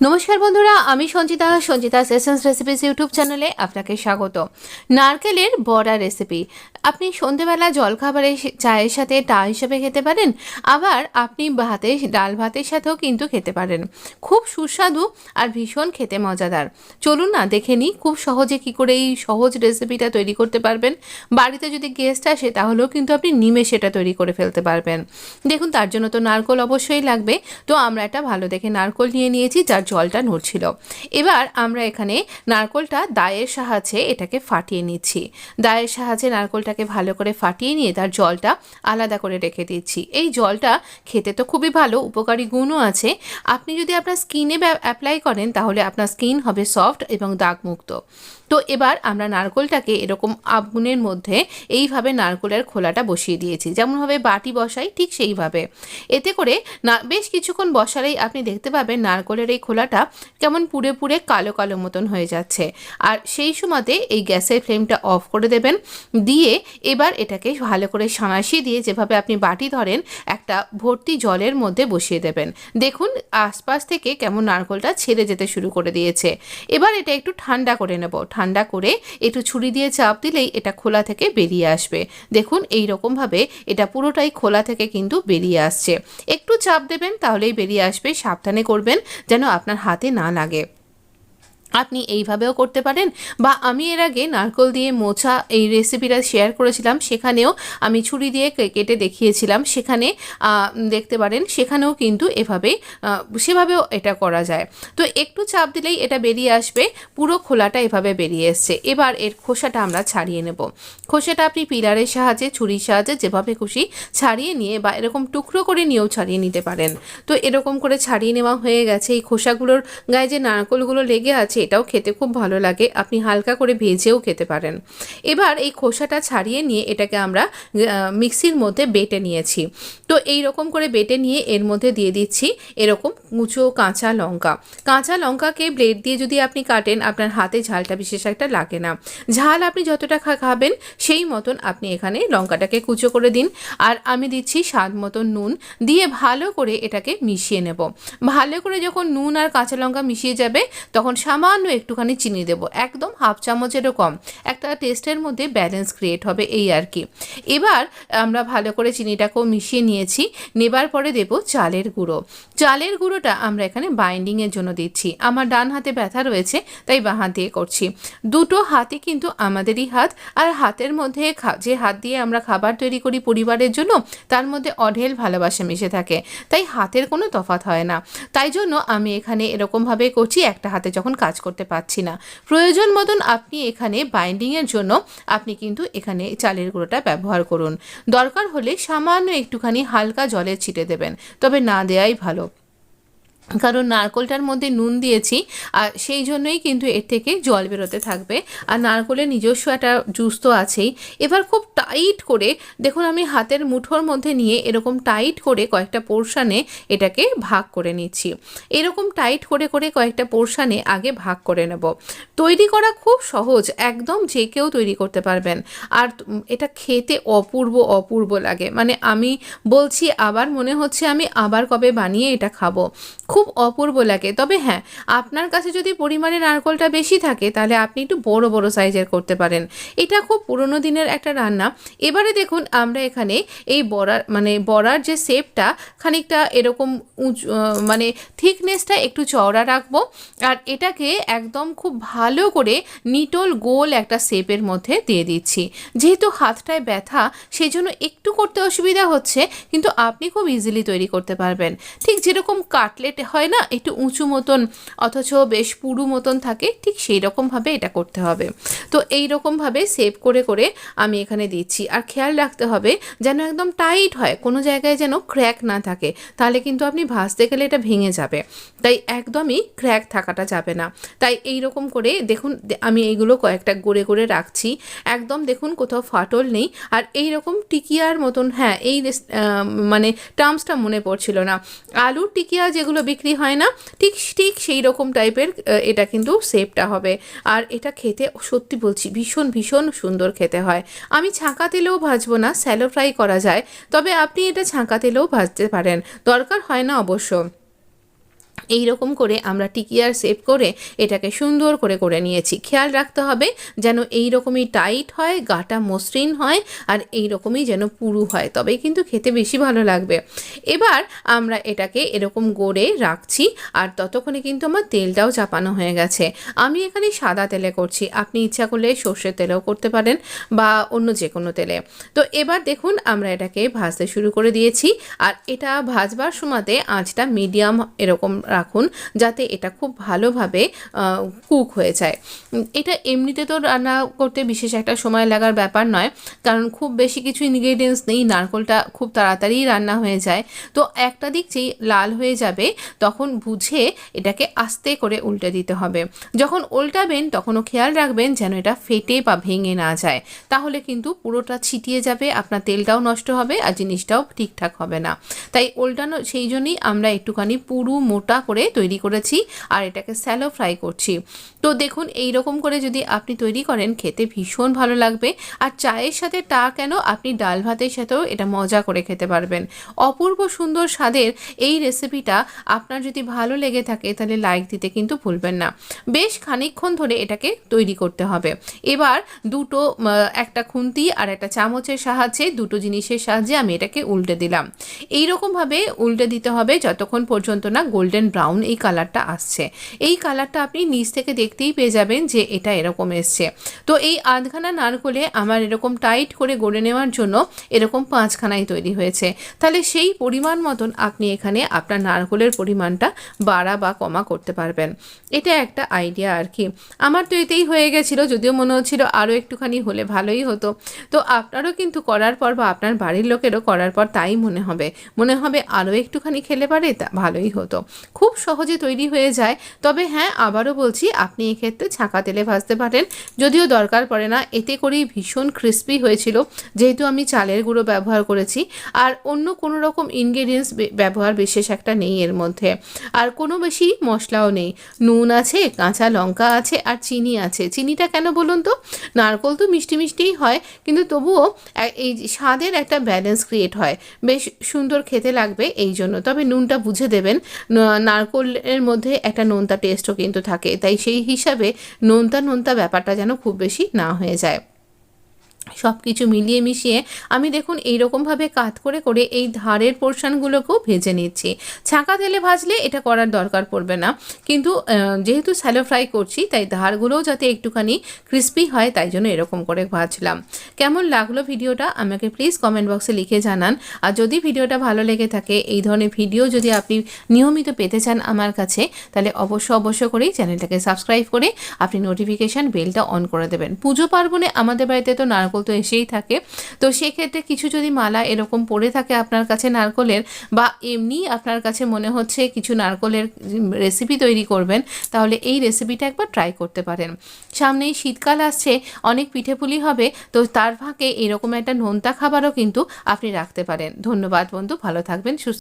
নমস্কার বন্ধুরা, আমি সঞ্চিতাস এসেন্স রেসিপিস ইউটিউব চ্যানেলে আপনাকে স্বাগত। নারকেলের বড়া রেসিপি আপনি সন্ধেবেলা জলখাবারে চায়ের সাথে টা হিসেবে খেতে পারেন, আবার আপনি ডাল ভাতের সাথেও কিন্তু খেতে পারেন। খুব সুস্বাদু আর ভীষণ খেতে মজাদার। চলুন না দেখে নিই খুব সহজে কী করে এই সহজ রেসিপিটা তৈরি করতে পারবেন। বাড়িতে যদি গেস্ট আসে তাহলেও কিন্তু আপনি নিমেষে এটা তৈরি করে ফেলতে পারবেন। দেখুন, তার জন্য তো নারকেল অবশ্যই লাগবে। তো আমরা একটা ভালো দেখে নারকেল নিয়েছি যার জলটা নড়ছিল। এবার আমরা এখানে নারকেলটা দায়ের সাহায্যে এটাকে ফাটিয়ে নিচ্ছি। দায়ের সাহায্যে নারকেলটাকে ভালো করে ফাটিয়ে নিয়ে তার জলটা আলাদা করে রেখে দিচ্ছি। এই জলটা খেতে তো খুবই ভালো, উপকারী গুণও আছে। আপনি যদি আপনার স্কিনে অ্যাপ্লাই করেন তাহলে আপনার স্কিন হবে সফট এবং দাগমুক্ত। তো এবার আমরা নারকেলটাকে এরকম আগুনের মধ্যে এইভাবে নারকেলের খোলাটা বসিয়ে দিয়েছি, যেমনভাবে বাটি বসাই ঠিক সেইভাবে। এতে করে না বেশ কিছুক্ষণ বসালেই আপনি দেখতে পাবেন নারকেলের এই খোলাটা কেমন পুড়ে পুড়ে কালো কালো মতন হয়ে যাচ্ছে। আর সেই সময়তে এই গ্যাসের ফ্লেমটা অফ করে দেবেন। দিয়ে এবার এটাকে ভালো করে সাঁড়াশি দিয়ে যেভাবে আপনি বাটি ধরেন একটা ভর্তি জলের মধ্যে বসিয়ে দেবেন। দেখুন আশপাশ থেকে কেমন নারকেলটা ছেড়ে যেতে শুরু করে দিয়েছে। এবার এটা একটু ঠান্ডা করে নেব। ঠান্ডা করে একটু ছুরি দিয়ে চাপ দিলেই এটা খোলা থেকে বেরিয়ে আসবে। দেখুন এই রকমভাবে এটা পুরোটাই খোলা থেকে কিন্তু বেরিয়ে আসছে। একটু চাপ দেবেন তাহলেই বেরিয়ে আসবে। সাবধানে করবেন যেন আপনার হাতে না লাগে। আপনি এইভাবেও করতে পারেন, বা আমি এর আগে নারকেল দিয়ে মোচা এই রেসিপিটা শেয়ার করেছিলাম, সেখানেও আমি ছুরি দিয়ে কেটে দেখিয়েছিলাম। সেখানে দেখতে পারেন, সেখানেও কিন্তু সেভাবেও এটা করা যায়। তো একটু চাপ দিলেই এটা বেরিয়ে আসবে। পুরো খোলাটা এভাবে বেরিয়ে এসছে। এবার এর খোসাটা আমরা ছাড়িয়ে নেব। খোসাটা আপনি পিলারের সাহায্যে, ছুরির সাহায্যে যেভাবে খুশি ছাড়িয়ে নিয়ে, বা এরকম টুকরো করে নিয়েও ছাড়িয়ে নিতে পারেন। তো এরকম করে ছাড়িয়ে নেওয়া হয়ে গেছে। এই খোসাগুলোর গায়ে যে নারকেলগুলো লেগে আছে এটাও খেতে খুব ভালো লাগে। আপনি হালকা করে ভেজেও খেতে পারেন। এবার এই খোসাটা ছাড়িয়ে নিয়ে এটাকে আমরা মিক্সির মধ্যে বেটে নিয়েছি। তো এই রকম করে বেটে নিয়ে এর মধ্যে দিয়ে দিচ্ছি এরকম কুচো কাঁচা লঙ্কা। কাঁচা লঙ্কাকে ব্লেড দিয়ে যদি আপনি কাটেন আপনার হাতে ঝালটা বিশেষ একটা লাগে না। ঝাল আপনি যতটা খাবেন সেই মতন আপনি এখানে লঙ্কাটাকে কুচো করে দিন। আর আমি দিচ্ছি স্বাদ মতন নুন, দিয়ে ভালো করে এটাকে মিশিয়ে নেব। ভালো করে যখন নুন আর কাঁচা লঙ্কা মিশিয়ে যাবে তখন সামান্য একটুখানি চিনি দেব, একদম হাফ চামচেরও কম। একটা টেস্টের মধ্যে ব্যালেন্স ক্রিয়েট হবে, এই আর কি। এবার আমরা ভালো করে চিনিটাকেও মিশিয়ে নিয়েছি। নেবার পরে দেব চালের গুঁড়ো। চালের গুঁড়োটা আমরা এখানে বাইন্ডিংয়ের জন্য দিচ্ছি। আমার ডান হাতে ব্যথা রয়েছে তাই বাঁ হাত দিয়ে করছি। দুটো হাতই কিন্তু আমাদেরই হাত। আর হাতের মধ্যে যে হাত দিয়ে আমরা খাবার তৈরি করি পরিবারের জন্য, তার মধ্যে অঢেল ভালোবাসা মিশে থাকে, তাই হাতের কোনো তফাৎ হয় না। তাই জন্য আমি এখানে এরকমভাবে করছি, একটা হাতে যখন কাজ করতে পারছি না। প্রয়োজন মতন আপনি এখানে বাইন্ডিংয়ের জন্য আপনি কিন্তু এখানে চালের গুঁড়োটা ব্যবহার করুন। দরকার হলে সামান্য একটুখানি হালকা জলের ছিটে দেবেন, তবে না দেওয়াই ভালো, কারণ নারকেলটার মধ্যে নুন দিয়েছি আর সেই জন্যই কিন্তু এর থেকে জল বেরোতে থাকবে। আর নারকেলের নিজস্ব একটা জুস তো আছেই। এবার খুব টাইট করে দেখুন, আমি হাতের মুঠোর মধ্যে নিয়ে এরকম টাইট করে কয়েকটা পোর্শানে এটাকে ভাগ করে নিচ্ছি। এরকম টাইট করে করে কয়েকটা পোর্শানে আগে ভাগ করে নেব। তৈরি করা খুব সহজ, একদম যে কেউ তৈরি করতে পারবেন। আর এটা খেতে অপূর্ব অপূর্ব লাগে, মানে আমি বলছি আবার মনে হচ্ছে আমি আবার কবে বানিয়ে এটা খাবো। খুব অপূর্ব লাগে। তবে হ্যাঁ, আপনার কাছে যদি পরিমাণে নারকেলটা বেশি থাকে তাহলে আপনি একটু বড় বড় সাইজের করতে পারেন। এটা খুব পুরনো দিনের একটা রান্না। এবারে দেখুন আমরা এখানে এই বড়ার যে শেপটা খানিকটা এরকম মানে থিকনেসটা একটু চওড়া রাখবো। আর এটাকে একদম খুব ভালো করে নিটোল গোল একটা শেপের মধ্যে দিয়ে দিচ্ছি। যেহেতু হাতটায় ব্যথা সেই জন্য একটু করতে অসুবিধা হচ্ছে, কিন্তু আপনি খুব ইজিলি তৈরি করতে পারবেন। ঠিক যেরকম কাটলেট হয় না, একটু উঁচু মতন অথচ বেশ পুরু মতন থাকে, ঠিক সেই রকমভাবে এটা করতে হবে। তো এই রকমভাবে সেভ করে করে আমি এখানে দিচ্ছি। আর খেয়াল রাখতে হবে যেন একদম টাইট হয়, কোনো জায়গায় যেন ক্র্যাক না থাকে, তাহলে কিন্তু আপনি ভাজতে গেলে এটা ভেঙে যাবে। তাই একদমই ক্র্যাক থাকাটা যাবে না। তাই এই রকম করে দেখুন আমি এইগুলো কয়েকটা গড়ে গড়ে রাখছি। একদম দেখুন কোথাও ফাটল নেই। আর এই রকম টিকিয়ার মতন, হ্যাঁ এই মানে টার্মসটা মনে পড়ছিল না, আলুর টিকিয়া যেগুলো বিক্রি হয় না, ঠিক ঠিক সেই রকম টাইপের এটা কিন্তু শেপটা হবে। আর এটা খেতে সত্যি বলছি ভীষণ ভীষণ সুন্দর খেতে হয়। আমি ছাঁকা তেলেও ভাজবো না, স্যালো ফ্রাই করা যায়, তবে আপনি এটা ছাঁকা তেলেও ভাজতে পারেন, দরকার হয় না অবশ্য। এই রকম করে আমরা টিকিয়ার শেপ করে এটাকে সুন্দর করে করে নিয়েছি। খেয়াল রাখতে হবে যেন এই রকমই টাইট হয়, গাটা মসৃণ হয়, আর এই রকমই যেন পুরু হয়, তবেই কিন্তু খেতে বেশি ভালো লাগবে। এবার আমরা এটাকে এরকম গড়ে রাখছি, আর ততক্ষণে কিন্তু আমার তেলটাও চাপানো হয়ে গেছে। আমি এখানে সাদা তেলে করছি, আপনি ইচ্ছা করলে সর্ষের তেলেও করতে পারেন বা অন্য যে কোনো তেলে। তো এবার দেখুন আমরা এটাকে ভাজতে শুরু করে দিয়েছি, আর এটা ভাজবার সময়তে আঁচটা মিডিয়াম এরকম রাখুন, যাতে এটা খুব ভালোভাবে কুক হয়ে যায়। এটা এমনিতে তো রান্না করতে বিশেষ একটা সময় লাগার ব্যাপার নয়, কারণ খুব বেশি কিছু ইনগ্রেডিয়েন্টস নেই, নারকেলটা খুব তাড়াতাড়ি রান্না হয়ে যায়। তো একটা দিক যেই লাল হয়ে যাবে তখন বুঝে এটাকে আস্তে করে উল্টে দিতে হবে। যখন উল্টাবেন তখনও খেয়াল রাখবেন যেন এটা ফেটে বা ভেঙে না যায়, তাহলে কিন্তু পুরোটা ছিটিয়ে যাবে, আপনার তেলটাও নষ্ট হবে আর জিনিসটাও ঠিকঠাক হবে না। তাই উল্টানো, সেই জন্যই আমরা একটুখানি পুরু মোটা করে তৈরি করেছি, আর এটাকে স্যালো ফ্রাই করছি। তো দেখুন এই রকম করে যদি আপনি তৈরি করেন খেতে ভীষণ ভালো লাগবে, আর চায়ের সাথে তা কেন, আপনি ডাল ভাতের সাথেও এটা মজা করে খেতে পারবেন। অপূর্ব সুন্দর স্বাদের এই রেসিপিটা আপনার যদি ভালো লেগে থাকে তাহলে লাইক দিতে কিন্তু ভুলবেন না। বেশ খানিকক্ষণ ধরে এটাকে তৈরি করতে হবে। এবার দুটো, একটা খুন্তি আর একটা চামচের সাহায্যে, দুটো জিনিসের সাহায্যে আমি এটাকে উল্টে দিলাম। এইরকমভাবে উল্টে দিতে হবে যতক্ষণ পর্যন্ত না গোল্ডেন ব্রাউন এই কালারটা আসছে। এই কালারটা আপনি নিচ থেকে দেখতেই পেয়ে যাবেন যে এটা এরকম এসছে। তো এই আধখানা নারকোলে আমার এরকম টাইট করে গড়ে নেওয়ার জন্য এরকম 5খানাই তৈরি হয়েছে। তাহলে সেই পরিমাণ মতন আপনি এখানে আপনার নারকোলের পরিমাণটা বাড়া বা কমা করতে পারবেন। এটা একটা আইডিয়া আর কি। আমার তো এতেই হয়ে গেছিলো, যদিও মনে হচ্ছিল আরও একটুখানি হলে ভালোই হতো। তো আপনারও কিন্তু করার পর বা আপনার বাড়ির লোকেরও করার পর তাই মনে হবে আরও একটুখানি খেলে পারে তা ভালোই হতো। খুব সহজে তৈরি হয়ে যায়। তবে হ্যাঁ, আবারও বলছি, আপনি এক্ষেত্রে ছাঁকা তেলে ভাজতে পারেন, যদিও দরকার পড়ে না। এতে করেই ভীষণ ক্রিস্পি হয়েছিল, যেহেতু আমি চালের গুঁড়ো ব্যবহার করেছি, আর অন্য কোনো রকম ইনগ্রেডিয়েন্টস ব্যবহার বিশেষ একটা নেই এর মধ্যে, আর কোনো বেশি মশলাও নেই। নুন আছে, কাঁচা লঙ্কা আছে, আর চিনি আছে। চিনিটা কেন বলুন তো, নারকোল তো মিষ্টি মিষ্টিই হয়, কিন্তু তবুও এই স্বাদের একটা ব্যালেন্স ক্রিয়েট হয়, বেশ সুন্দর খেতে লাগবে এই জন্য। তবে নুনটা বুঝে দেবেন, নারকোলের মধ্যে একটা নোনতা টেস্টও কিন্তু থাকে, তাই সেই হিসাবে নোনতা ব্যাপারটা যেন খুব বেশি না হয়ে যায়। সব কিছু মিলিয়ে মিশিয়ে আমি দেখুন এইরকমভাবে কাত করে করে এই ধারের পোর্শনগুলোকেও ভেজে নিচ্ছি। ছাঁকা তেলে ভাজলে এটা করার দরকার পড়বে না, কিন্তু যেহেতু স্যালো ফ্রাই করছি তাই ধারগুলোও যাতে একটুখানি ক্রিস্পি হয়, তাই জন্য এরকম করে ভাজলাম। কেমন লাগলো ভিডিওটা আমাকে প্লিজ কমেন্ট বক্সে লিখে জানান। আর যদি ভিডিওটা ভালো লেগে থাকে, এই ধরনের ভিডিও যদি আপনি নিয়মিত পেতে চান আমার কাছে, তাহলে অবশ্য করেই চ্যানেলটাকে সাবস্ক্রাইব করে আপনি নোটিফিকেশান বেলটা অন করে দেবেন। পুজো পার্বণে আমাদের বাড়িতে তো নারকেল তো এসেই থাকে, তো সেক্ষেত্রে কিছু যদি মালা এরকম পড়ে থাকে আপনার কাছে নারকলের, বা এমনি আপনার কাছে মনে হচ্ছে কিছু নারকলের রেসিপি তৈরি করবেন, তাহলে এই রেসিপিটা একবার ট্রাই করতে পারেন। সামনেই শীতকাল আসছে, অনেক পিঠেপুলি হবে, তো তার ফাঁকে এরকম একটা নোনতা খাবারও কিন্তু আপনি রাখতে পারেন। ধন্যবাদ বন্ধু, ভালো থাকবেন, সুস্থ